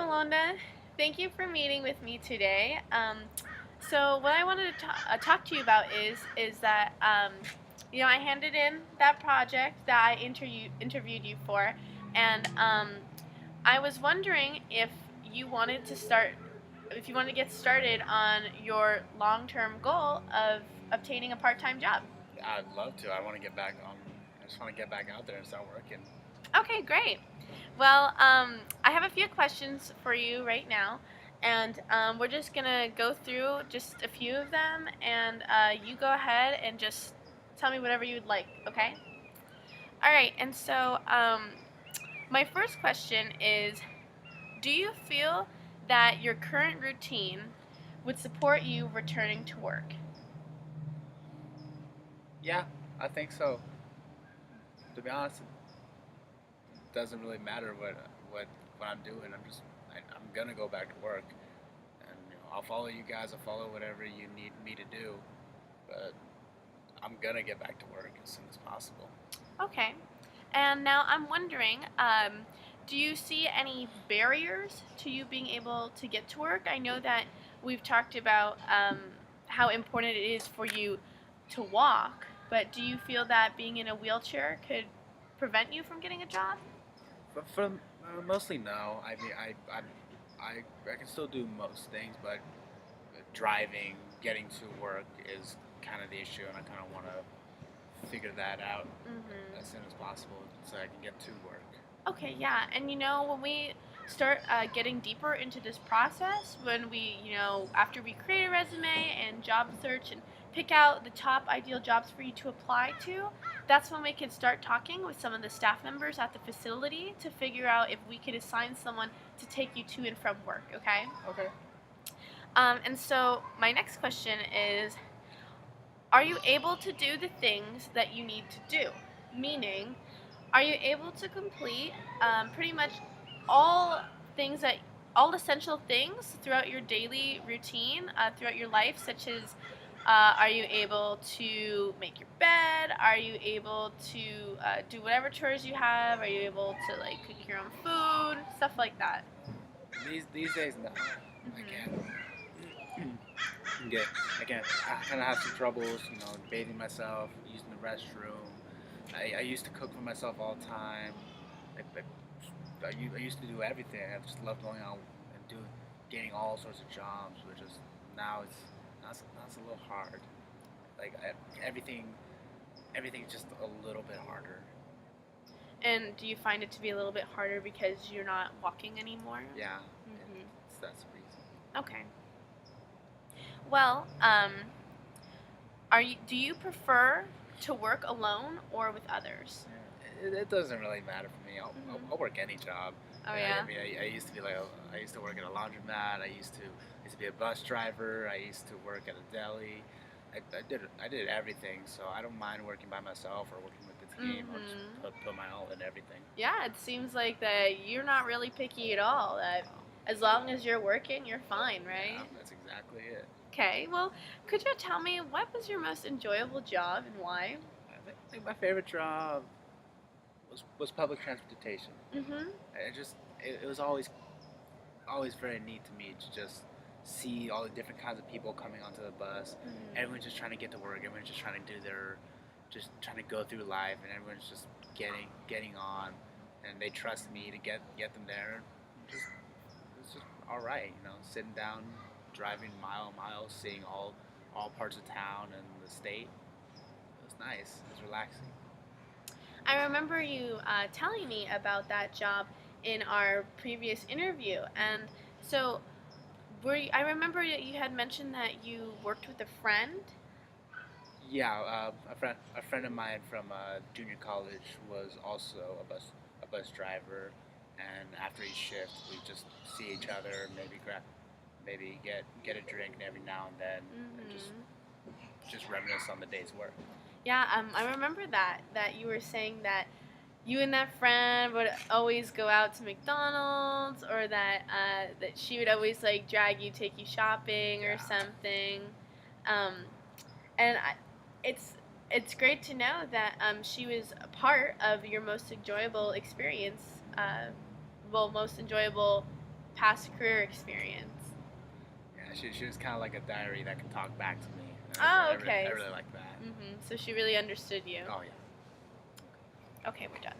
Yolanda. Thank you for meeting with me today. So what I wanted to talk to you about is that I handed in that project that I interviewed you for, and I was wondering if you wanted to get started on your long-term goal of obtaining a part-time job. I'd love to. I want to get back on. I just want to get back out there and start working. Okay, great. Well, I have a few questions for you right now, and we're just gonna go through just a few of them, and you go ahead and just tell me whatever you'd like, okay? All right, and so my first question is, do you feel that your current routine would support you returning to work? Yeah, I think so. To be honest, it doesn't really matter what I'm doing. I'm gonna go back to work, and I'll follow you guys. I'll follow whatever you need me to do, but I'm gonna get back to work as soon as possible. Okay. And now I'm wondering, do you see any barriers to you being able to get to work? I know that we've talked about how important it is for you to walk, but do you feel that being in a wheelchair could prevent you from getting a job? But for mostly no. I mean, I can still do most things, but driving, getting to work is kind of the issue, and I kind of want to figure that out as Mm-hmm. soon as possible so I can get to work. Okay, yeah, and when we start getting deeper into this process, when after we create a resume and job search and pick out the top ideal jobs for you to apply to, that's when we can start talking with some of the staff members at the facility to figure out if we could assign someone to take you to and from work, okay? Okay. And so my next question is, are you able to do the things that you need to do? Meaning, are you able to complete pretty much all things that all essential things throughout your daily routine, throughout your life, such as are you able to make your bed? Are you able to do whatever chores you have? Are you able to like cook your own food? Stuff like that. These days, no, I Hmm. can't. Yeah, I can't. I kind of have some troubles, bathing myself, using the restroom. I used to cook for myself all the time. I used to do everything. I just love going out and getting all sorts of jobs, which is now it's a little hard. Like everything, everything's just a little bit harder. And do you find it to be a little bit harder because you're not walking anymore? Yeah, Hmm. that's the reason. Okay. Well, do you prefer to work alone or with others? It doesn't really matter for me. Hmm. I'll work any job. Oh I yeah. mean, I used to be I used to work at a laundromat. I used to be a bus driver. I used to work at a deli. I did everything. So I don't mind working by myself or working with the team or just Hmm. put my all in everything. Yeah, it seems like that you're not really picky at all. That No, as long as you're working, you're fine, yeah, right? that's exactly it. Okay. Well, could you tell me what was your most enjoyable job and why? I think my favorite job was public transportation. Mhm. It was always very neat to me to just see all the different kinds of people coming onto the bus. Mhm. Everyone's just trying to get to work. Everyone's just trying to just trying to go through life, and everyone's just getting on, and they trust me to get them there. Just it's just all right, sitting down, driving miles, seeing all parts of town and the state. It was nice. It was relaxing. I remember you telling me about that job in our previous interview, and so I remember that you had mentioned that you worked with a friend. Yeah, a friend of mine from junior college was also a bus driver, and after each shift, we just see each other, maybe get a drink every now and then, and Mhm. just reminisce on the day's work. Yeah, I remember that you were saying that you and that friend would always go out to McDonald's, or that she would always like drag you, take you shopping or Yeah, something. Um, and it's it's great to know that she was a part of your most enjoyable experience. Most enjoyable past career experience. Yeah, she was kind of like a diary that can talk back to me. Oh, okay. I really like that. So she really understood you. Oh yeah. Okay, we're done.